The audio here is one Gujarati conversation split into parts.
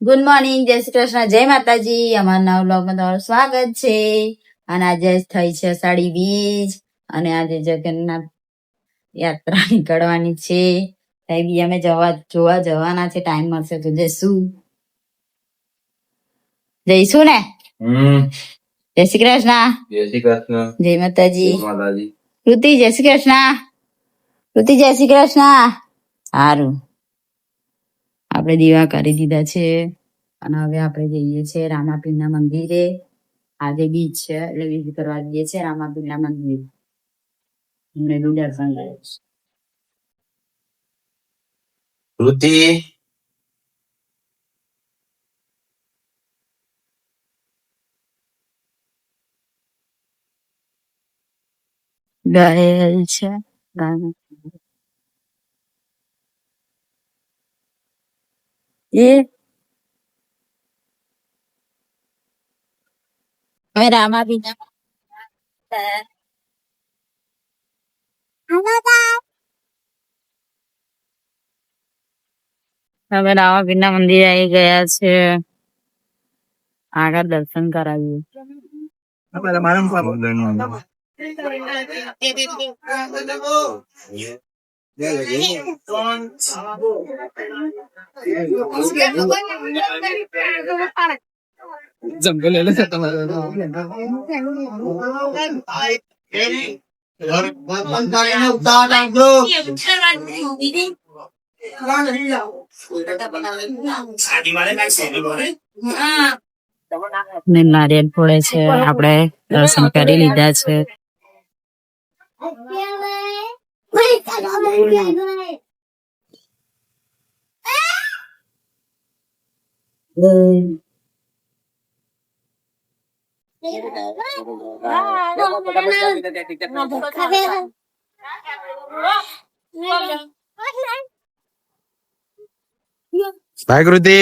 ગુડ મોર્નિંગ, જય શ્રી કૃષ્ણ, જય માતાજી. અમારા નવા વ્લોગમાં તમારું સ્વાગત છે. અને આજે થઈ છે અષાઢી બીજ અને આજે જગન્નાથ યાત્રા નીકળવાની છે. તઈ બી અમે જોવા જવાના છે. ટાઈમ મળશે તો જઈશું ને. જય શ્રી કૃષ્ણ. જય શ્રી કૃષ્ણ. જય માતાજી. માતાજી. કૃતિ જય શ્રી કૃષ્ણ. કૃતિ જય શ્રી કૃષ્ણ. સારું, આપણે દીવા કરી દીધા છે અને હવે આપણે જઈએ છીએ રામાપીરના મંદિરે. આજે બીજ છે એટલે બીજ કરવા જઈએ છીએ રામાપીરના મંદિર. એનું દર્શન કરીશ. કૃતિ ગયેલ છે એ હવે રામાપીરના હવે રામાપીરના મંદિરે આવી ગયા છે. આગળ દર્શન કરાવીએ. જંગલ નારિયેળ ફોડે છે. આપણે દર્શન કરી લીધા છે. બાય કૃતિ.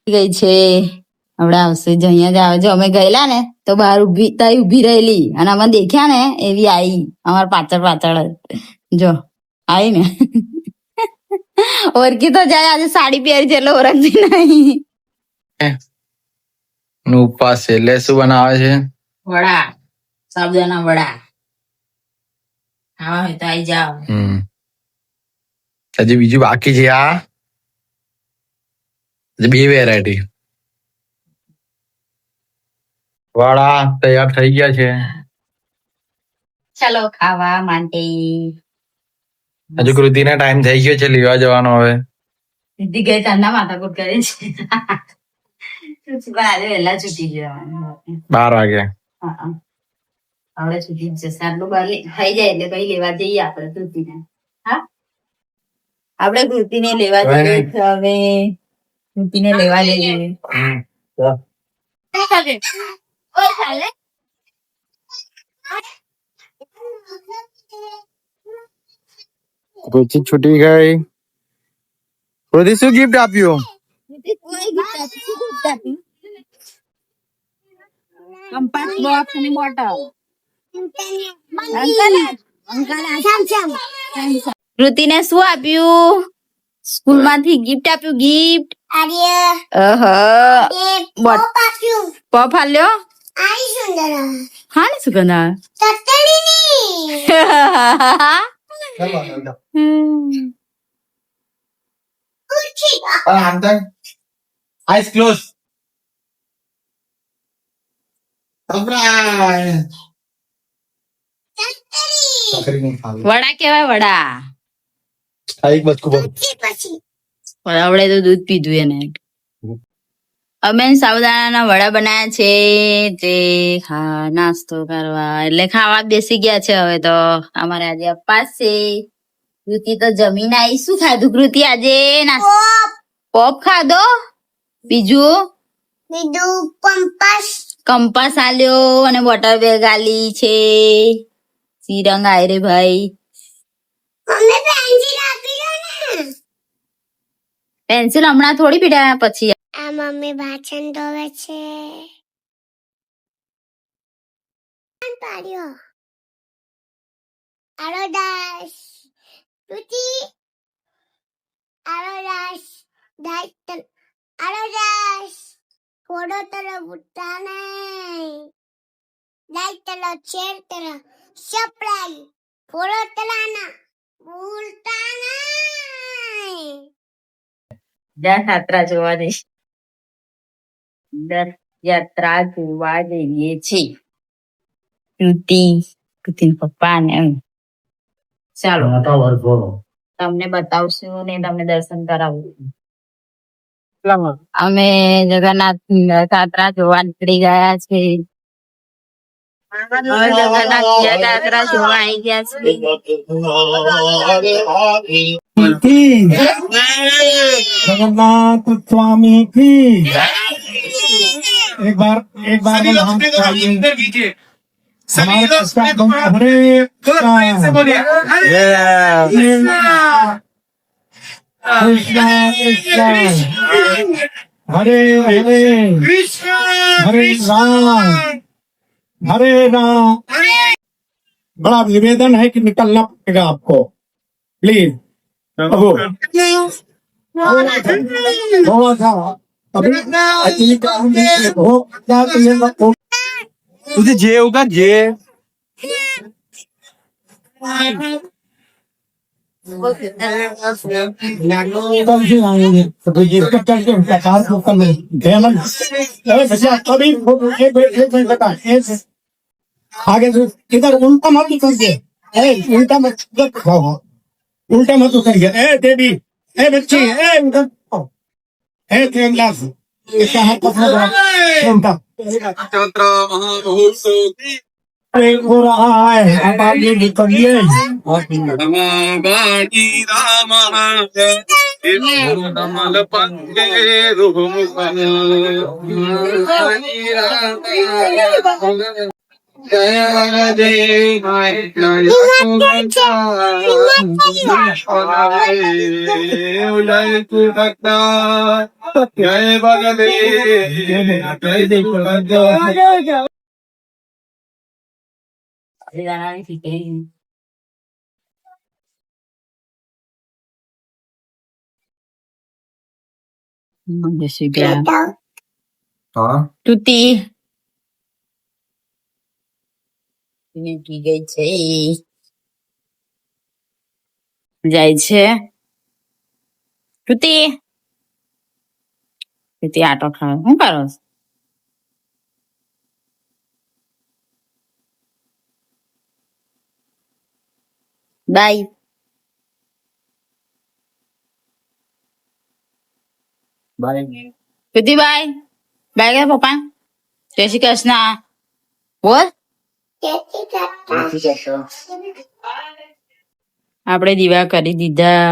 ગઈ છે હમણાં આવશે. જો અહીંયા જ આવે. જો અમે ગયેલા ને તો બહાર ઉભી રહેલી અને અમે દેખ્યા ને એવી આવી અમાર પાછળ જો આવી ને ઓળખી તો જાય. આજે સાડી પહેરી છે એટલે ઓળખતી નહીં. ઉપવાસ છે એટલે શું બનાવે છે? વડા, સાબુદાના વડા ખાવા હોય તો આવી જાઓ. હજી બીજું બાકી છે. આ બે વેરાયટી વાળા તૈયાર થઈ ગયા છે. ચાલો ખાવા માટે. હજુ કૃતિને ટાઈમ થઈ ગયો છે લેવા જવાનો. હવે દીદી ગઈ તારના માથાકૂટ કરે છે. આજે વહેલા છૂટી જવાનું 12 વાગે. હવે છૂટી જ જશે. આટલું બાર થઈ જાય એટલે કઈ લેવા જઈએ આપણે કૃતિને. હા, આપણે કૃતિને લેવા જઈએ. હવે કૃતિને લેવા જઈએ. કૃતિ છૂટી ગઈ. કૃતિ શું ગિફ્ટ આપ્યું? કંપાસ બોક્સ અને બોટલ. કૃતિને શું આપ્યું? સ્કૂલ માંથી ગિફ્ટ આપ્યું. ગિફ્ટ પફ આલ્યો. હા ને સુગંધા Eyes closed. વડા કેવાય વડા. આવડે તો દૂધ પીધું એને. અમે સાબુદાણાના વડા બનાવ્યા છે તે નાસ્તો કરવા એટલે ખાવા બેસી ગયા છે. હવે તો અમારે આજે અપાસ છે. કૃતિ તો જમીન આવી. શું ખાધું કૃતિ આજે? પોપ ખાધો. બીજું કંપાસ આલ્યો અને વોટર બેગ આલી છે. સિરંગ આય રે ભાઈ. પેન્સિલ હમણાં થોડી પીડા પછી આ મમ્મી વાસણ ધોવે છે. કોણ પાડ્યો? આરોદાસ તુતી આરોદાસ દાઈતન આરોદાસ થોડો તરો બુટ્ટા નહીં દાઈતલો ચેર તરો સપ્રાઈ થોડો તલાના બોલતા નહીં. યાત્રા જોવા જઈશ. યાત્રા જોવા જઈએ છીએ. કૃતિ પપ્પા ને એમ. ચાલો તમને બતાવશું ને તમને દર્શન કરાવું. અમે જગન્નાથ યાત્રા જોવા નીકળી ગયા છે. જગન્નાથ યાત્રા જોવા આવી ગયા છે. जगन्नाथ स्वामी की एक बार हम चाहिए हमारे कृष्ण हरे हरे हरे हरे राम. बड़ा निवेदन है कि निकलना पड़ेगा आपको प्लीज. थोड़ा सा अभी तुझे जे होगा जे आगे इधर उल्टा मत करके उल्टा मत करिए. देवी बच्ची देवदास इसका हाथ पकड़ो. हो रहा है अब आप ये निकलिए. તુતી નીકળી ગઈ છે. જાય છે તુતી આટો ખાવ. શું કરો છો? બાય. તુતી બાય બાય કે પપ્પા. જય શ્રી કૃષ્ણ બોલ. આપણે દીવા કરી દીધા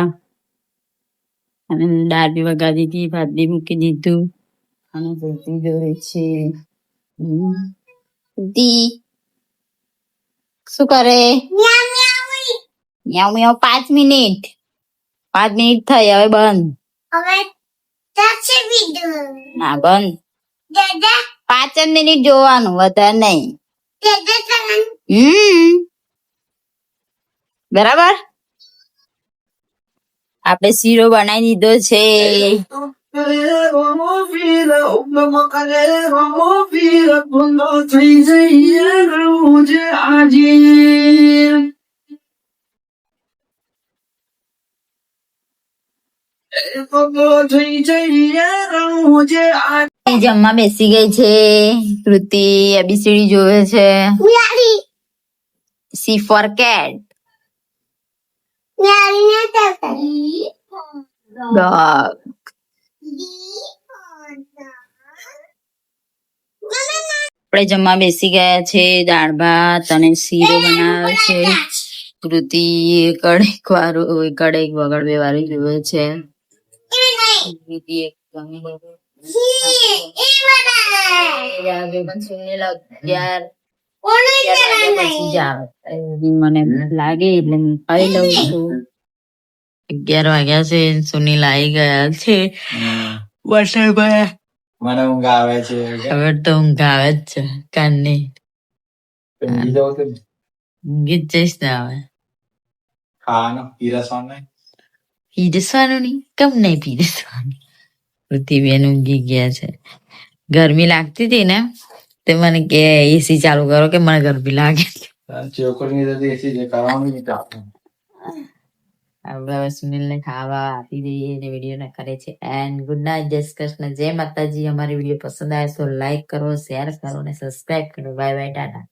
અને દાળ બી વગાડી દીધી, ભાત બી મૂકી દીધું અને રોટલી દોરે છે. શું કરે? મ્યાઉ મ્યાઉ. 5 મિનિટ થઈ હવે બંધ. ના બંધ. 5 જ મિનિટ જોવાનું, વધારે નહીં. બરાબર. આપણે શીરો બનાવી દીધો છે. જમવા બેસી ગઈ છે કૃતિ. એબીસીડી જોવે છે. C four cat. ડોગ. આપણે જમવા બેસી ગયા છે. દાળ ભાત અને શીરો બનાવે છે કૃતિ. કડેક વાળું કડેક વગર 2 વાળી જોવે છે. મને લાગે એટલે ખાઈ લઉં છું. 11 વાગ્યા છે. સુનીલ આવી ગયા છે. વરસાદ મને ઊંઘ આવે છે હવે તો ઊંઘ આવે જ છે કાનની ઊંઘી જવું છે ને. ઊંઘી જ જઈશ ને હવે ખાવાનું પીરસવાનું નહીં. પીરસવાનું નહીં કેમ નહીં પીરસવાનું પૃથ્વીબેન ઊંઘી ગયા છે ગરમી લાગતી હતી ને તે મને કે એસી ચાલુ કરો કે મને ગરમી લાગે ચોકરની તો દેશી છે કરવાનું નહીં તો આપણે. આપણે હવે સુનિલને ખાવા આપી દઈએ ને વિડીયો ને કરે છે એન્ડ ગુડ નાઇટ જય શ્રી કૃષ્ણ જય માતાજી અમારી વિડીયો પસંદ આવે તો લાઈક કરો શેર કરો અને સબસ્ક્રાઇબ કરો બાય બાય ટાટા